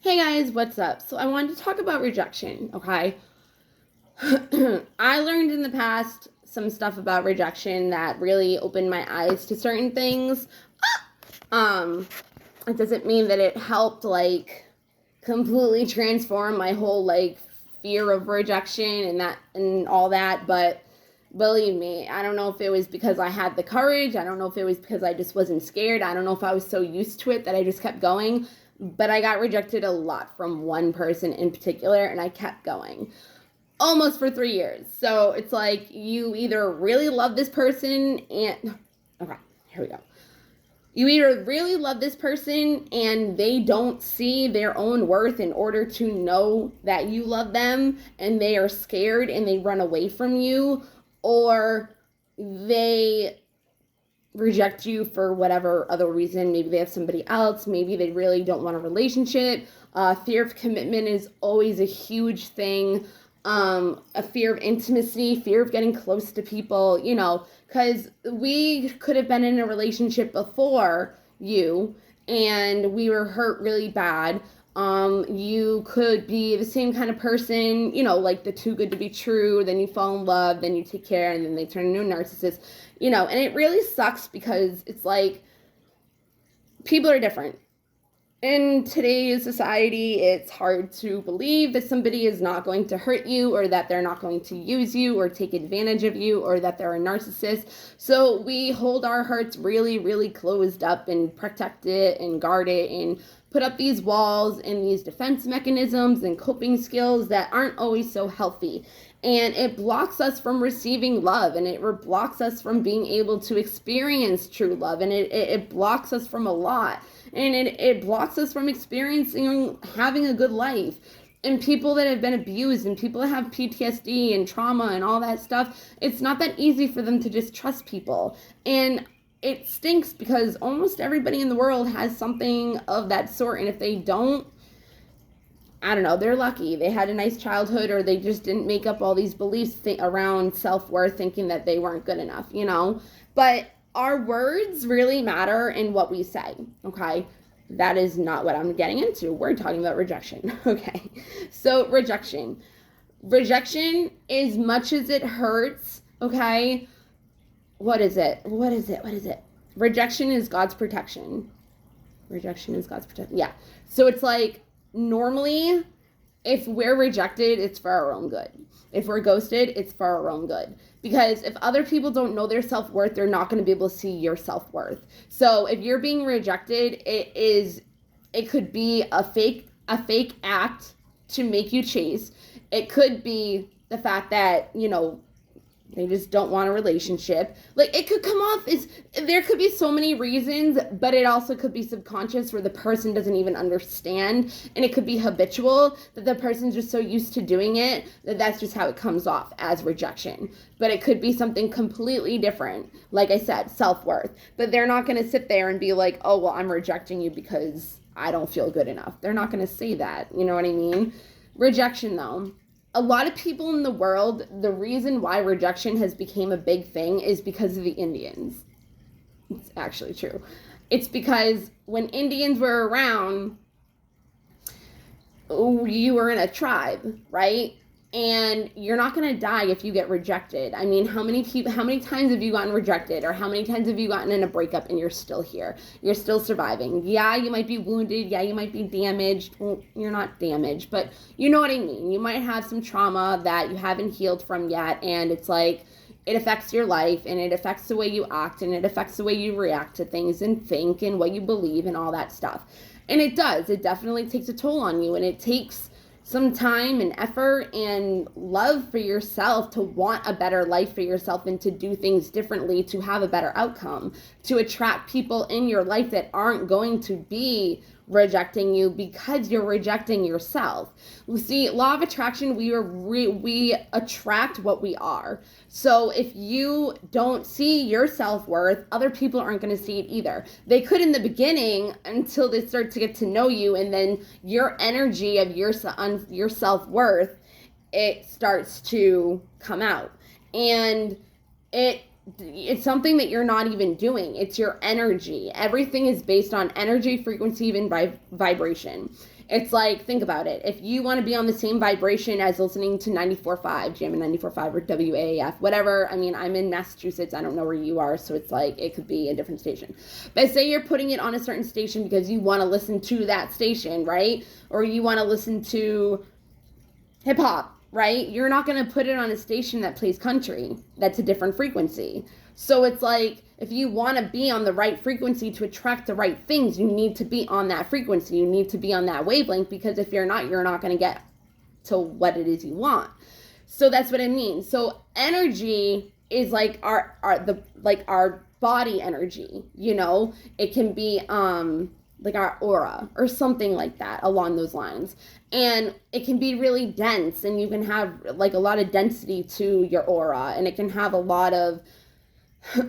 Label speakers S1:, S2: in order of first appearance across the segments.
S1: Hey guys, what's up? So I wanted to talk about rejection, okay? I learned in the past some stuff about rejection that really opened my eyes to certain things. Um, it doesn't mean that it helped completely transform my whole fear of rejection and all that, but believe me, I don't know if it was because I had the courage. I don't know if it was because I just wasn't scared. I don't know if I was so used to it that I just kept going. But I got rejected a lot from one person in particular, and I kept going almost for 3 years. So it's like you either really love this person and. Okay, here we go. You either really love this person and they don't see their own worth in order to know that you love them and they are scared and they run away from you, or they reject you for whatever other reason. Maybe they have somebody else. Maybe they really don't want a relationship. Fear of commitment is always a huge thing. A fear of intimacy, fear of getting close to people, because we could have been in a relationship before you and we were hurt really bad. You could be the same kind of person, like the too good to be true, then you fall in love, then you take care, and then they turn into a narcissist, and it really sucks because it's like people are different. In today's society, it's hard to believe that somebody is not going to hurt you or that they're not going to use you or take advantage of you or that they're a narcissist. So we hold our hearts really, really closed up and protect it and guard it and put up these walls and these defense mechanisms and coping skills that aren't always so healthy. And it blocks us from receiving love, and it blocks us from being able to experience true love, and it blocks us from a lot. And it blocks us from experiencing having a good life. And people that have been abused and people that have PTSD and trauma and all that stuff, it's not that easy for them to just trust people. And it stinks because almost everybody in the world has something of that sort. And if they don't, I don't know, they're lucky. They had a nice childhood, or they just didn't make up all these beliefs around self-worth, thinking that they weren't good enough. But our words really matter in what we say, okay? That is not what I'm getting into. We're talking about rejection, okay? So rejection. Rejection, as much as it hurts, okay? What is it? Rejection is God's protection. Rejection is God's protection. Yeah. So it's like, normally, if we're rejected, it's for our own good. If we're ghosted, it's for our own good. Because if other people don't know their self-worth, they're not going to be able to see your self-worth. So if you're being rejected, it could be a fake act to make you chase. It could be the fact that, they just don't want a relationship. It could come off as, there could be so many reasons, but it also could be subconscious where the person doesn't even understand. And it could be habitual, that the person's just so used to doing it that that's just how it comes off as rejection. But it could be something completely different. Like I said, self-worth. But they're not going to sit there and be like, oh, well, I'm rejecting you because I don't feel good enough. They're not going to say that. You know what I mean? Rejection, though. A lot of people in the world, the reason why rejection has become a big thing is because of the Indians. It's actually true. It's because when Indians were around, you were in a tribe, right? And you're not going to die if you get rejected. I mean, how many times have you gotten rejected, or how many times have you gotten in a breakup and you're still here? You're still surviving. Yeah, you might be wounded. Yeah, you might be damaged. Well, you're not damaged, but you know what I mean. You might have some trauma that you haven't healed from yet, and it's like, it affects your life, and it affects the way you act, and it affects the way you react to things and think and what you believe and all that stuff. And it does. It definitely takes a toll on you, and it takes some time and effort and love for yourself to want a better life for yourself and to do things differently to have a better outcome, to attract people in your life that aren't going to be rejecting you because you're rejecting yourself. See, law of attraction, we attract what we are. So if you don't see your self-worth, other people aren't going to see it either. They could in the beginning until they start to get to know you, and then your energy of your self-worth, it starts to come out. And it it's something that you're not even doing. It's your energy. Everything is based on energy, frequency, even vibration. It's like, think about it. If you want to be on the same vibration as listening to 94.5, jamming 94.5 or WAAF, whatever. I mean, I'm in Massachusetts. I don't know where you are, so it's like, it could be a different station. But say you're putting it on a certain station because you want to listen to that station, right? Or you want to listen to hip hop, right? You're not going to put it on a station that plays country. That's a different frequency. So it's like, if you want to be on the right frequency to attract the right things, you need to be on that frequency. You need to be on that wavelength, because if you're not going to get to what it is you want. So that's what it means. So energy is like our body energy, you know? It can be like our aura or something like that, along those lines. And it can be really dense, and you can have like a lot of density to your aura, and it can have a lot of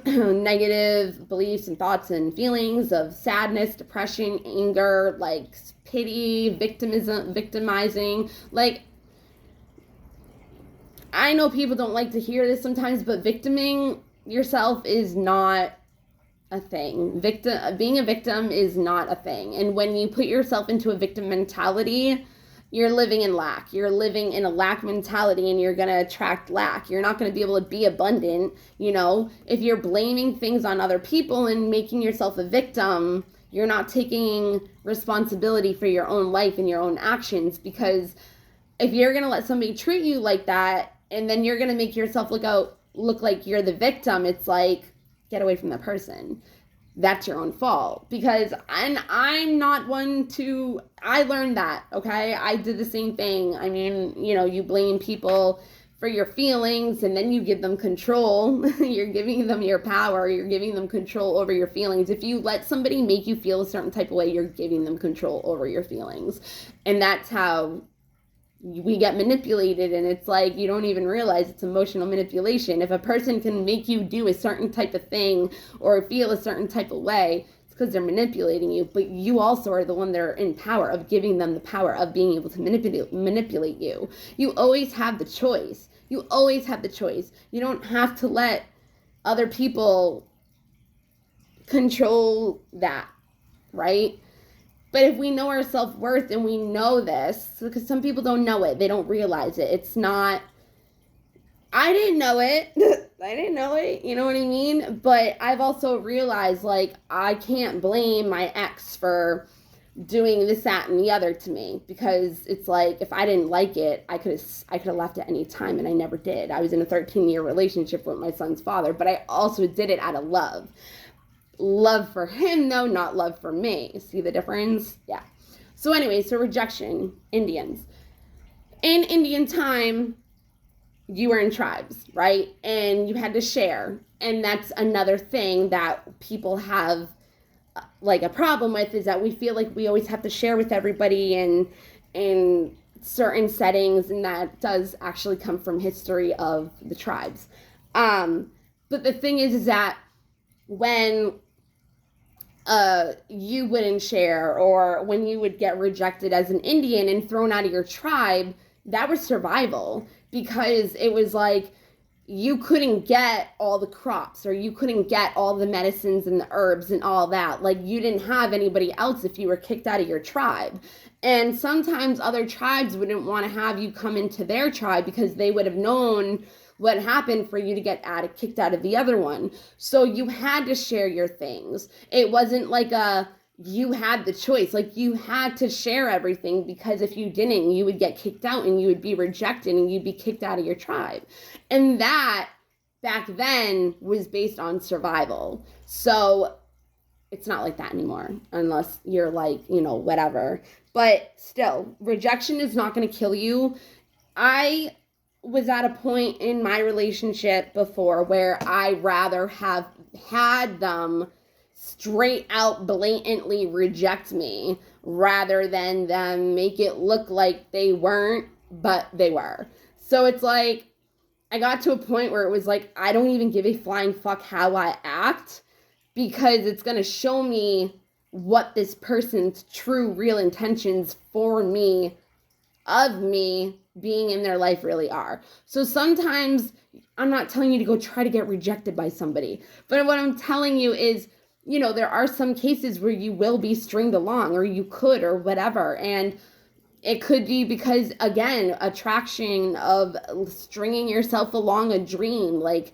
S1: negative beliefs and thoughts and feelings of sadness, depression, anger, like pity, victimizing. Like, I know people don't like to hear this sometimes, but victiming yourself is not a thing. Being a victim is not a thing. And when you put yourself into a victim mentality, you're living in lack. You're living in a lack mentality, and you're going to attract lack. You're not going to be able to be abundant, you know? If you're blaming things on other people and making yourself a victim, you're not taking responsibility for your own life and your own actions, because if you're going to let somebody treat you like that, and then you're going to make yourself look like you're the victim, it's like, get away from that person. That's your own fault. Because I'm not one to, I learned that, okay? I did the same thing. I mean, you know, you blame people for your feelings, and then you give them control. You're giving them your power. You're giving them control over your feelings. If you let somebody make you feel a certain type of way, you're giving them control over your feelings. And that's how we get manipulated, and it's like, you don't even realize it's emotional manipulation. If a person can make you do a certain type of thing or feel a certain type of way, it's because they're manipulating you. But you also are the one that are in power of giving them the power of being able to manipulate you. You always have the choice. You always have the choice. You don't have to let other people control that, right? But if we know our self-worth, and we know this, because some people don't know it, they don't realize it. It's not, I didn't know it. I didn't know it, you know what I mean? But I've also realized, like, I can't blame my ex for doing this, that, and the other to me, because it's like, if I didn't like it, I could have left at any time, and I never did. I was in a 13-year relationship with my son's father, but I also did it out of love. Love for him, though, not love for me. See the difference? Yeah. So anyway, so rejection, Indians. In Indian time, you were in tribes, right? And you had to share. And that's another thing that people have like a problem with, is that we feel like we always have to share with everybody in certain settings, and that does actually come from history of the tribes. But the thing is that when you wouldn't share, or when you would get rejected as an Indian and thrown out of your tribe, that was survival, because it was like, you couldn't get all the crops, or you couldn't get all the medicines and the herbs and all that. Like, you didn't have anybody else if you were kicked out of your tribe. And sometimes other tribes wouldn't want to have you come into their tribe, because they would have known what happened for you to get kicked out of the other one. So you had to share your things. It wasn't like you had the choice. Like, you had to share everything, because if you didn't, you would get kicked out, and you would be rejected, and you'd be kicked out of your tribe. And that, back then, was based on survival. So it's not like that anymore, unless you're like, you know, whatever. But still, rejection is not going to kill you. I was at a point in my relationship before where I rather have had them straight out blatantly reject me, rather than them make it look like they weren't, but they were. So it's like, I got to a point where it was like, I don't even give a flying fuck how I act, because it's going to show me what this person's true, real intentions for me of me being in their life really are. So sometimes I'm not telling you to go try to get rejected by somebody, but what I'm telling you is, there are some cases where you will be stringed along, or you could, or whatever. And it could be because, again, attraction of stringing yourself along a dream, like,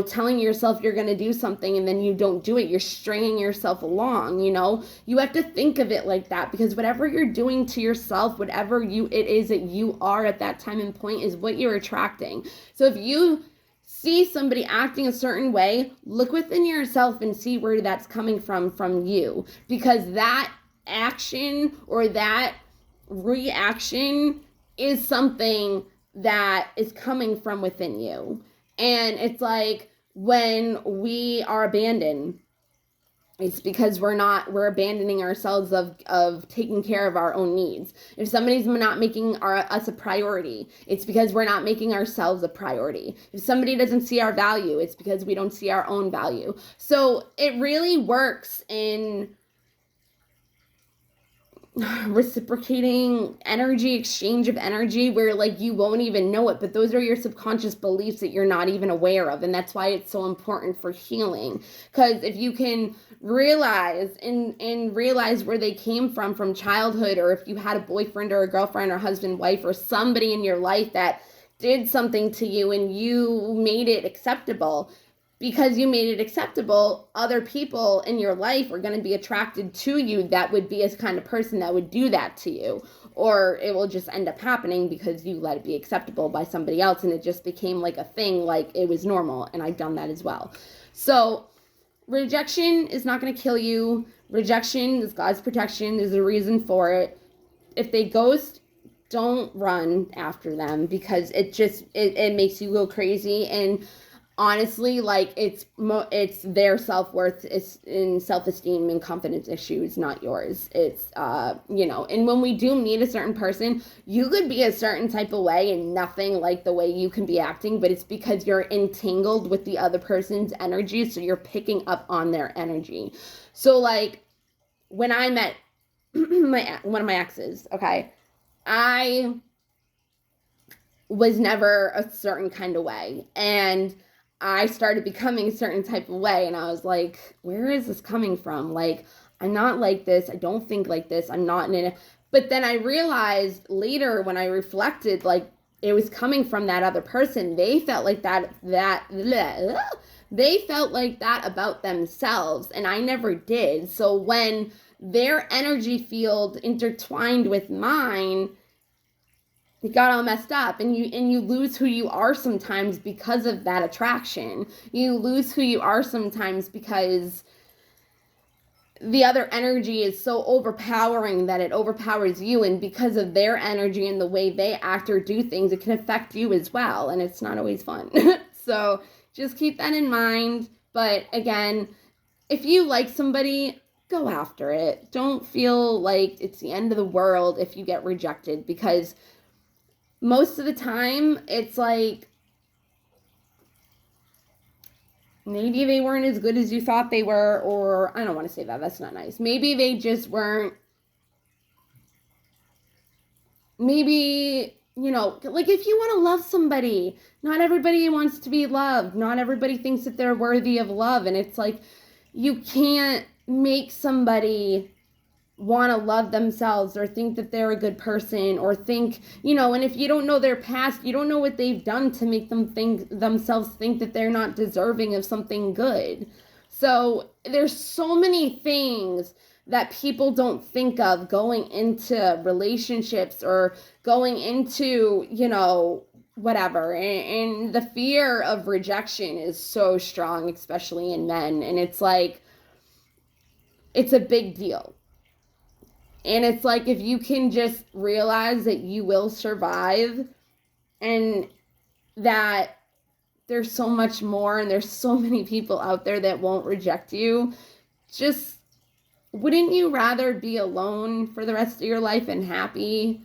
S1: telling yourself you're going to do something and then you don't do it. You're stringing yourself along, You have to think of it like that, because whatever you're doing to yourself, whatever it is that you are at that time and point, is what you're attracting. So if you see somebody acting a certain way, look within yourself and see where that's coming from you, because that action or that reaction is something that is coming from within you. And it's like when we are abandoned, it's because we're abandoning ourselves of taking care of our own needs. If somebody's not making us a priority, it's because we're not making ourselves a priority. If somebody doesn't see our value, it's because we don't see our own value. So it really works in reciprocating energy, exchange of energy, where like you won't even know it, but those are your subconscious beliefs that you're not even aware of. And that's why it's so important for healing, because if you can realize and realize where they came from childhood, or if you had a boyfriend or a girlfriend or husband, wife, or somebody in your life that did something to you and you made it acceptable, because you made it acceptable, other people in your life are going to be attracted to you that would be a kind of person that would do that to you. Or it will just end up happening because you let it be acceptable by somebody else, and it just became like a thing, like it was normal. And I've done that as well. So rejection is not going to kill you. Rejection is God's protection. There's a reason for it. If they ghost, don't run after them, because it makes you go crazy. And honestly, like it's their self-worth, is in self-esteem and confidence issues, not yours. It's and when we do meet a certain person, you could be a certain type of way and nothing like the way you can be acting, but it's because you're entangled with the other person's energy, so you're picking up on their energy. So like when I met one of my exes, okay, I was never a certain kind of way, and I started becoming a certain type of way, and I was like, where is this coming from? Like, I'm not like this. I don't think like this. I'm not in it. But then I realized later when I reflected, like, it was coming from that other person. They felt like they felt like that about themselves, and I never did. So when their energy field intertwined with mine, it got all messed up, and you lose who you are sometimes because of that attraction. You lose who you are sometimes because the other energy is so overpowering that it overpowers you, and because of their energy and the way they act or do things, it can affect you as well, and it's not always fun. So just keep that in mind. But again, if you like somebody, go after it. Don't feel like it's the end of the world if you get rejected, because most of the time, it's like maybe they weren't as good as you thought they were, or I don't want to say that. That's not nice. Maybe they just weren't. Maybe, like if you want to love somebody, not everybody wants to be loved. Not everybody thinks that they're worthy of love. And it's like you can't make somebody want to love themselves or think that they're a good person, or think, and if you don't know their past, you don't know what they've done to make them themselves think that they're not deserving of something good. So there's so many things that people don't think of going into relationships or going into, whatever. And the fear of rejection is so strong, especially in men. And it's like, it's a big deal. And it's like, if you can just realize that you will survive, and that there's so much more, and there's so many people out there that won't reject you, just wouldn't you rather be alone for the rest of your life and happy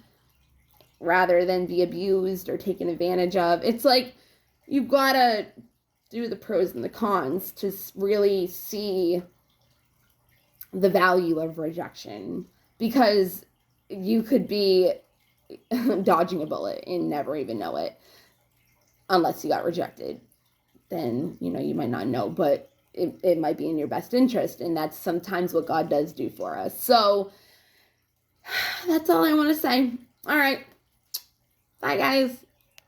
S1: rather than be abused or taken advantage of? It's like, you've got to do the pros and the cons to really see the value of rejection. Because you could be, dodging a bullet and never even know it, unless you got rejected. Then, you might not know, but it might be in your best interest. And that's sometimes what God does do for us. So that's all I want to say. All right. Bye, guys.